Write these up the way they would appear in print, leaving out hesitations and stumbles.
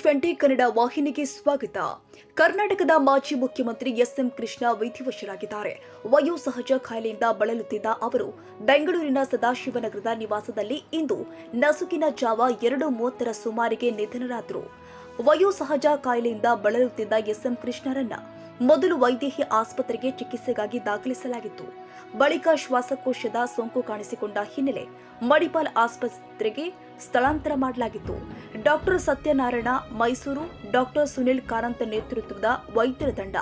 ಟಿವಿ20 ಕನ್ನಡ ವಾಹಿನಿಗೆ ಸ್ವಾಗತ. ಕರ್ನಾಟಕದ ಮಾಜಿ ಮುಖ್ಯಮಂತ್ರಿ ಎಸ್.ಎಂ. ಕೃಷ್ಣ ವಿಧಿವಶರಾಗಿದ್ದಾರೆ. ವಯೋಸಹಜ ಕಾಯಿಲೆಯಿಂದ ಬಳಲುತ್ತಿದ್ದ ಅವರು ಬೆಂಗಳೂರಿನ ಸದಾಶಿವನಗರದ ನಿವಾಸದಲ್ಲಿ ಇಂದು ನಸುಕಿನ ಜಾವ 2:30 ಸುಮಾರಿಗೆ ನಿಧನರಾದರು. ವಯೋಸಹಜ ಕಾಯಿಲೆಯಿಂದ ಬಳಲುತ್ತಿದ್ದ ಎಸ್.ಎಂ. ಕೃಷ್ಣರನ್ನ ಮೊದಲು ವೈದೇಹಿ ಆಸ್ಪತ್ರೆಗೆ ಚಿಕಿತ್ಸೆಗಾಗಿ ದಾಖಲಿಸಲಾಗಿತ್ತು. ಬಳಿಕ ಶ್ವಾಸಕೋಶದ ಸೋಂಕು ಕಾಣಿಸಿಕೊಂಡ ಹಿನ್ನೆಲೆ ಮಣಿಪಾಲ್ ಆಸ್ಪತ್ರೆಗೆ ಸ್ಥಳಾಂತರ ಮಾಡಲಾಗಿತ್ತು. ಡಾಕ್ಟರ್ ಸತ್ಯನಾರಾಯಣ ಮೈಸೂರು, ಡಾಕ್ಟರ್ ಸುನಿಲ್ ಕಾರಂತ್ ನೇತೃತ್ವದ ವೈದ್ಯರ ತಂಡ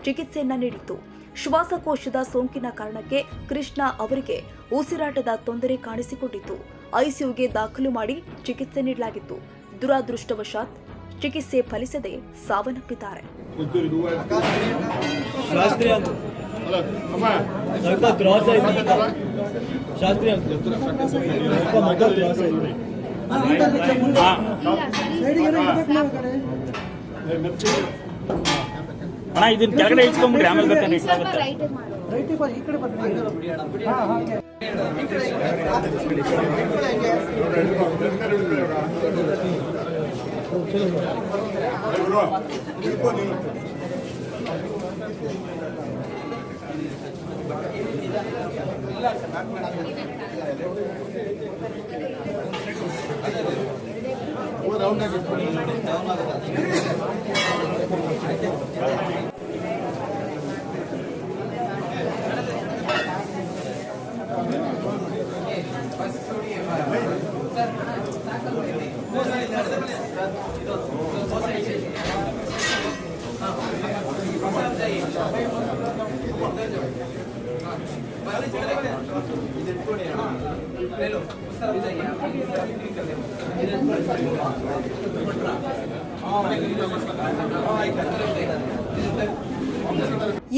ಚಿಕಿತ್ಸೆಯನ್ನ ನೀಡಿತ್ತು. ಶ್ವಾಸಕೋಶದ ಸೋಂಕಿನ ಕಾರಣಕ್ಕೆ ಕೃಷ್ಣ ಅವರಿಗೆ ಉಸಿರಾಟದ ತೊಂದರೆ ಕಾಣಿಸಿಕೊಂಡಿತ್ತು. ಐಸಿಯುಗೆ ದಾಖಲು ಮಾಡಿ ಚಿಕಿತ್ಸೆ ನೀಡಲಾಗಿತ್ತು. ದುರದೃಷ್ಟವಶಾತ್ ಚಿಕಿತ್ಸೆ ಫಲಿಸದೆ ಸಾವನ್ನಪ್ಪಿದ್ದಾರೆ. ಇದನ್ನ ಕೆಳಗಡೆ ಇಟ್ಕೊಂಡ್ಬಿಡ್ರಿ, ಆಮೇಲೆ ಬರ್ತಾನೆ.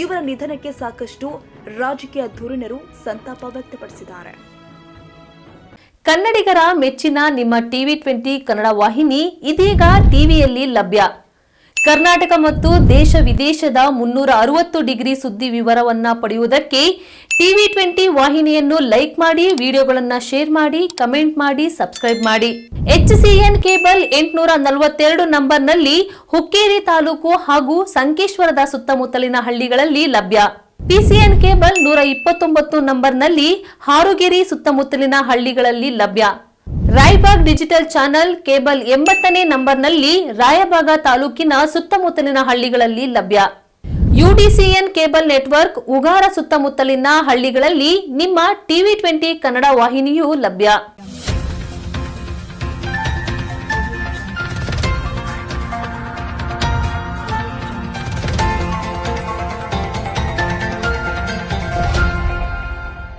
ಇವರ ನಿಧನಕ್ಕೆ ಸಾಕಷ್ಟು ರಾಜಕೀಯ ಧುರೀಣರು ಸಂತಾಪ ವ್ಯಕ್ತಪಡಿಸಿದ್ದಾರೆ. ಕನ್ನಡಿಗರ ಮೆಚ್ಚಿನ ನಿಮ್ಮ ಟಿವಿ20 ಕನ್ನಡ ವಾಹಿನಿ ಇದೀಗ ಟಿವಿಯಲ್ಲಿ ಲಭ್ಯ. ಕರ್ನಾಟಕ ಮತ್ತು ದೇಶ ವಿದೇಶದ 360 ಡಿಗ್ರಿ ಸುದ್ದಿ ವಿವರವನ್ನ ಪಡೆಯುವುದಕ್ಕೆ ಟಿವಿ20 ವಾಹಿನಿಯನ್ನು ಲೈಕ್ ಮಾಡಿ, ವಿಡಿಯೋಗಳನ್ನು ಶೇರ್ ಮಾಡಿ, ಕಮೆಂಟ್ ಮಾಡಿ, ಸಬ್ಸ್ಕ್ರೈಬ್ ಮಾಡಿ. HCN ಕೇಬಲ್ 842 ನಂಬರ್ನಲ್ಲಿ ಹುಕ್ಕೇರಿ ತಾಲೂಕು ಹಾಗೂ ಸಂಕೇಶ್ವರದ ಸುತ್ತಮುತ್ತಲಿನ ಹಳ್ಳಿಗಳಲ್ಲಿ ಲಭ್ಯ. PCN ಕೇಬಲ್ 129 ನಂಬರ್ನಲ್ಲಿ ಹಾರುಗೆರೆ ಸುತ್ತಮುತ್ತಲಿನ ಹಳ್ಳಿಗಳಲ್ಲಿ ಲಭ್ಯ. ರಾಯಬಾಗ್ ಡಿಜಿಟಲ್ ಚಾನೆಲ್ ಕೇಬಲ್ 80ನೇ ನಂಬರ್ನಲ್ಲಿ ರಾಯಬಾಗ ತಾಲೂಕಿನ ಸುತ್ತಮುತ್ತಲಿನ ಹಳ್ಳಿಗಳಲ್ಲಿ ಲಭ್ಯ. UDCN ಕೇಬಲ್ ನೆಟ್ವರ್ಕ್ ಉಗಾರ ಸುತ್ತಮುತ್ತಲಿನ ಹಳ್ಳಿಗಳಲ್ಲಿ ನಿಮ್ಮ ಟಿವಿ20 ಕನ್ನಡ ವಾಹಿನಿಯೂ ಲಭ್ಯ.